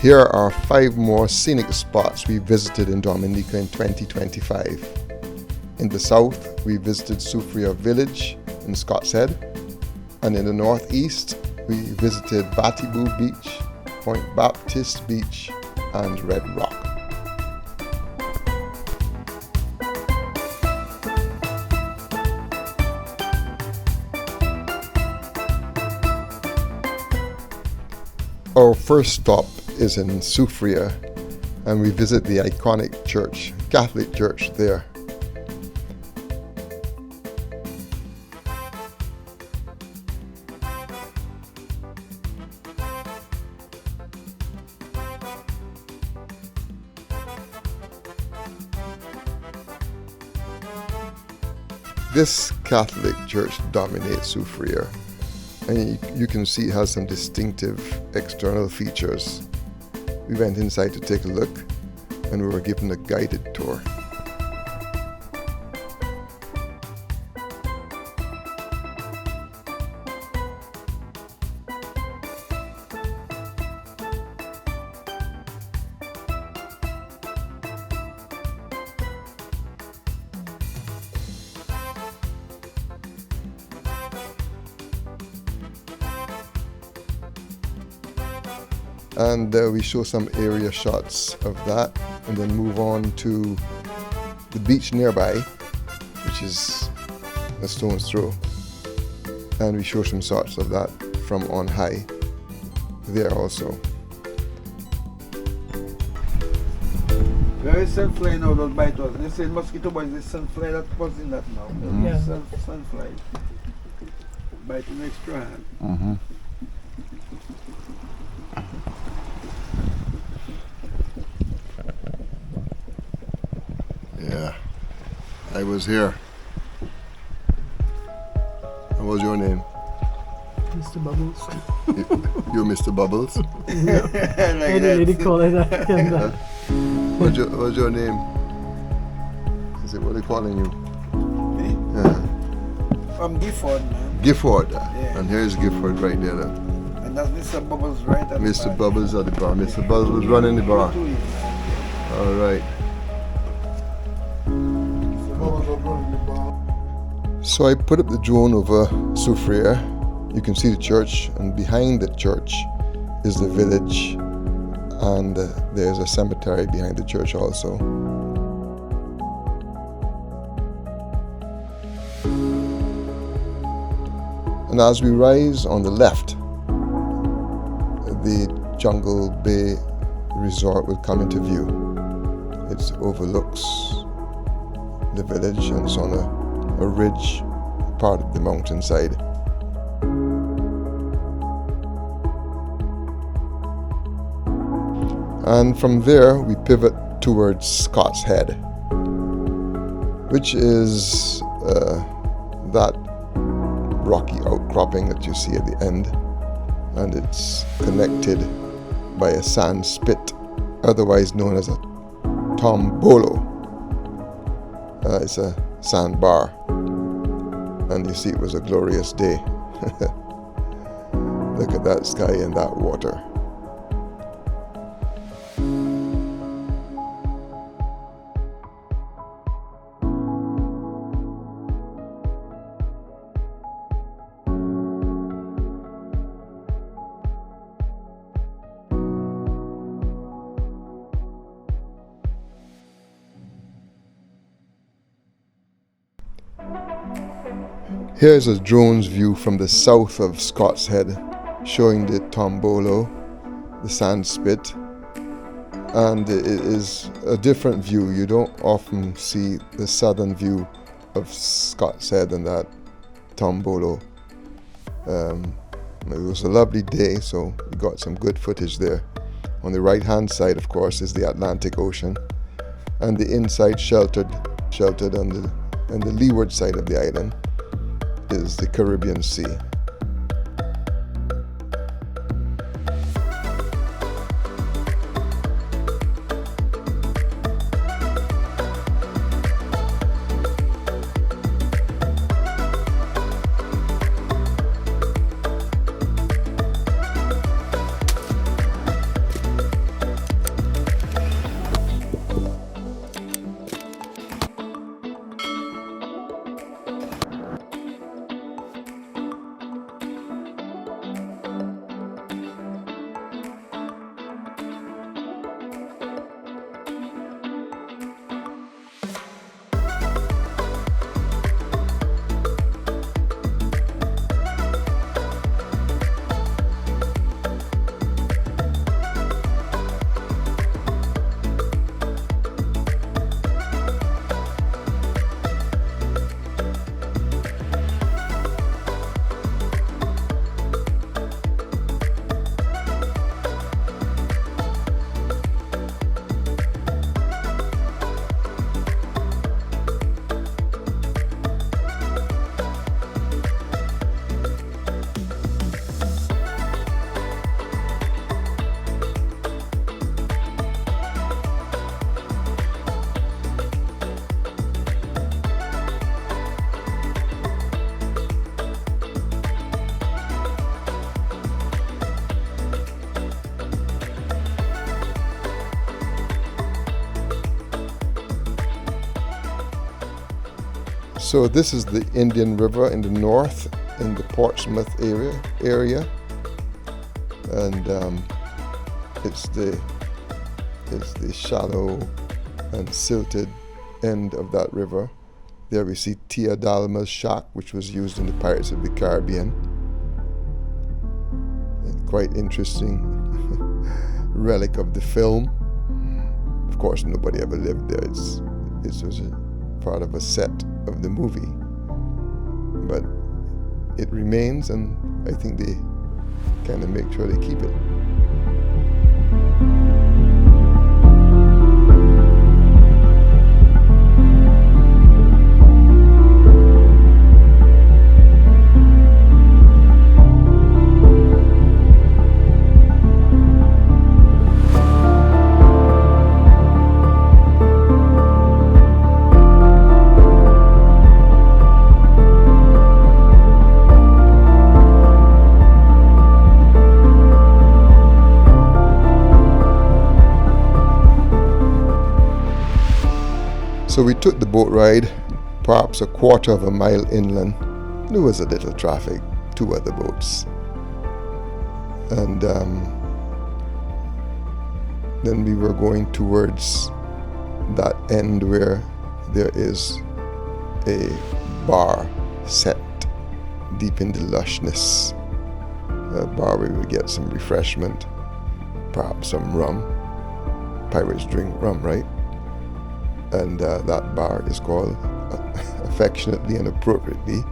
Here are 5 more scenic spots we visited in Dominica in 2025. In the south, we visited Soufriere Village in Scott Head, and in the northeast, we visited Batibou Beach, Pointe Baptiste Beach, and Red Rock. Our first stop is in Soufriere, and we visit the iconic church, Catholic church there. This Catholic church dominates Soufriere, and you can see it has some distinctive external features. We went inside to take a look, and we were given a guided tour. And we show some area shots of that, and then move on to the beach nearby, which is a stone's throw, and we show some shots of that from on high there also. There is sunfly now that bite us. They say mosquito bites, the sunfly that was in that now. Mm-hmm. Sunfly biting extra hand. Mm-hmm. Yeah, I was here. What was your name? Mr. Bubbles. You're Mr. Bubbles? Like Lady call it that. What's your name? Is it what are they calling you? Me? Yeah. From Gifford, man. Gifford. Yeah. And here's Gifford right there. And that's Mr. Bubbles right at the Mr. back. Bubbles at the bar. Mr. Bubbles was running the bar. All right. So I put up the drone over Soufriere. You can see the church, and behind the church is the village, and there's a cemetery behind the church also. And as we rise on the left, the Jungle Bay Resort will come into view. It overlooks the village, and it's on a ridge part of the mountainside. And from there we pivot towards Scott's Head, which is that rocky outcropping that you see at the end, and it's connected by a sand spit, otherwise known as a tombolo. It's a sandbar, and you see it was a glorious day. Look at that sky and that water. Here's a drone's view from the south of Scott's Head, showing the tombolo, the sand spit, and it is a different view. You don't often see the southern view of Scott's Head and that tombolo. It was a lovely day, so we got some good footage there. On the right hand side, of course, is the Atlantic Ocean, and the inside sheltered on the leeward side of the island is the Caribbean Sea. So this is the Indian River in the north, in the Portsmouth area, and it's the shallow and silted end of that river. There we see Tia Dalma's shack, which was used in the Pirates of the Caribbean. And quite interesting relic of the film. Of course, nobody ever lived there. It was a part of a set of the movie, but it remains, and I think they kind of make sure they keep it. So we took the boat ride, perhaps a quarter of a mile inland. There was a little traffic, 2 other boats. And then we were going towards that end where there is a bar set deep in the lushness. A bar where we get some refreshment, perhaps some rum. Pirates drink rum, right? And that bar is called, affectionately and appropriately,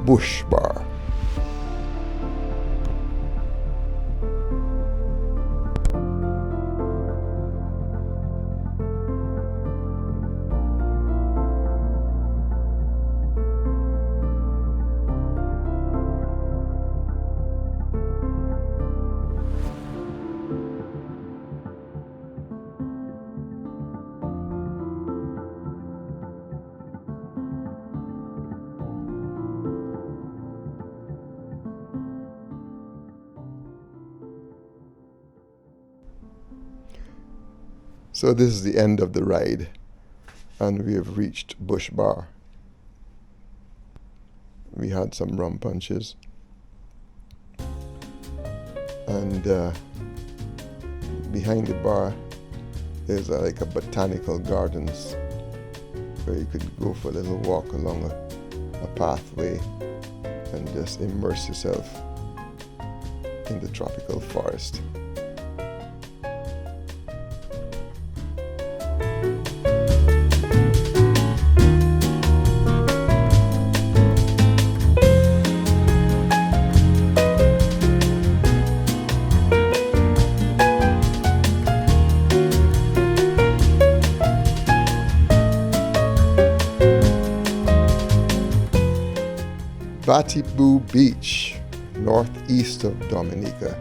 Bush Bar. So this is the end of the ride, and we have reached Bush Bar. We had some rum punches, and behind the bar there's like a botanical gardens where you could go for a little walk along a pathway and just immerse yourself in the tropical forest. Batibou Beach, northeast of Dominica,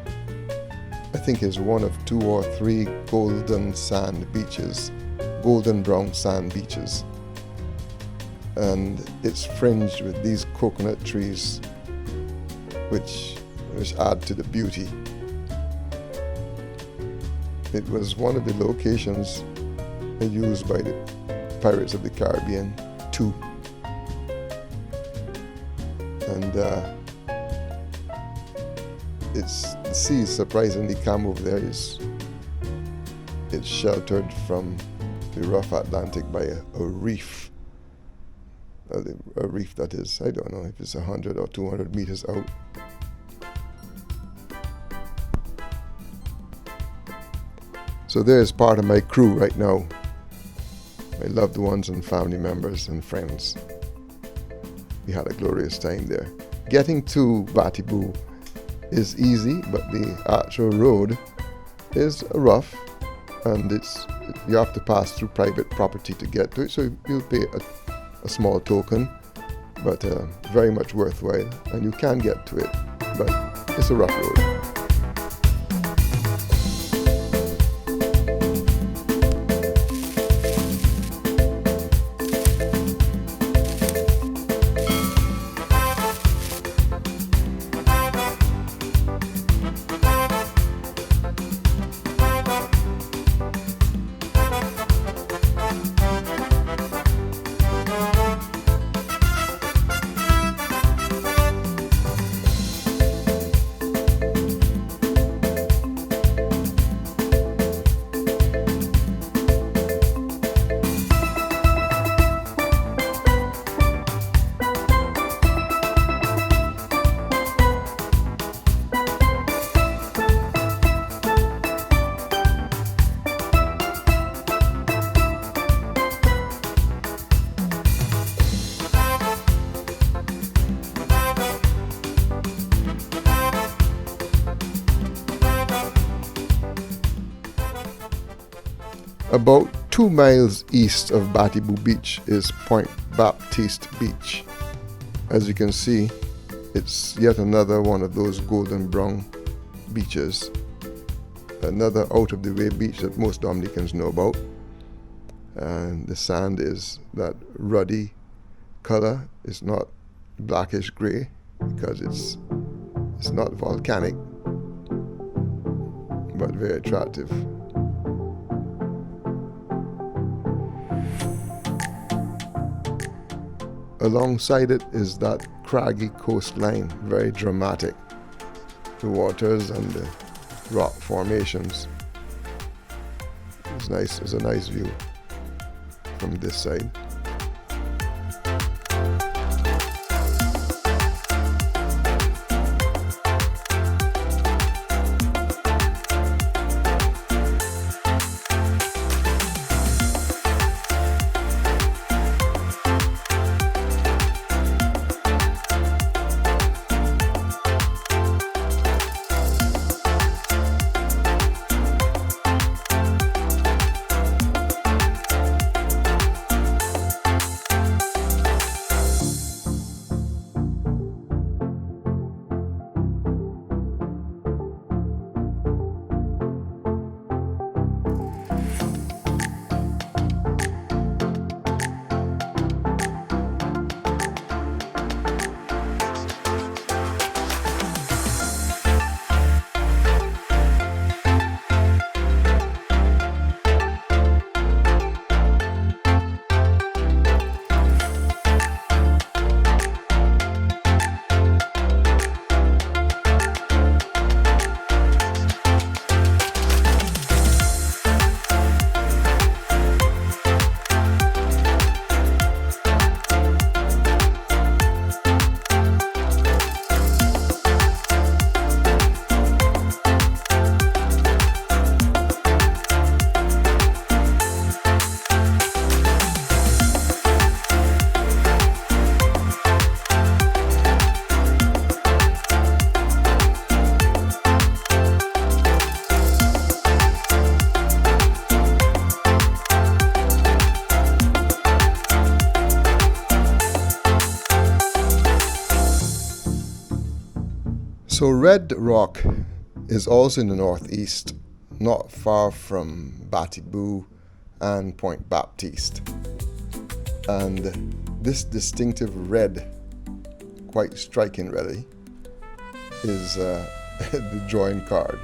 I think is one of 2 or 3 golden sand beaches, golden brown sand beaches. And it's fringed with these coconut trees, which add to the beauty. It was one of the locations used by the Pirates of the Caribbean too. And the sea is surprisingly calm over there. It's sheltered from the rough Atlantic by a reef. A reef that is, I don't know if it's 100 or 200 meters out. So there's part of my crew right now. My loved ones and family members and friends. We had a glorious time there. Getting to Batibou is easy, but the actual road is rough, and you have to pass through private property to get to it, so you'll pay a small token, but very much worthwhile, and you can get to it, but it's a rough road. About 2 miles east of Batibou Beach is Pointe Baptiste Beach. As you can see, it's yet another one of those golden brown beaches. Another out-of-the-way beach that most Dominicans know about. And the sand is that ruddy color. It's not blackish gray because it's not volcanic, but very attractive. Alongside it is that craggy coastline, very dramatic. The waters and the rock formations. It's nice. It's a nice view from this side. So Red Rock is also in the northeast, not far from Batibou and Pointe Baptiste. And this distinctive red, quite striking really, is the drawing card.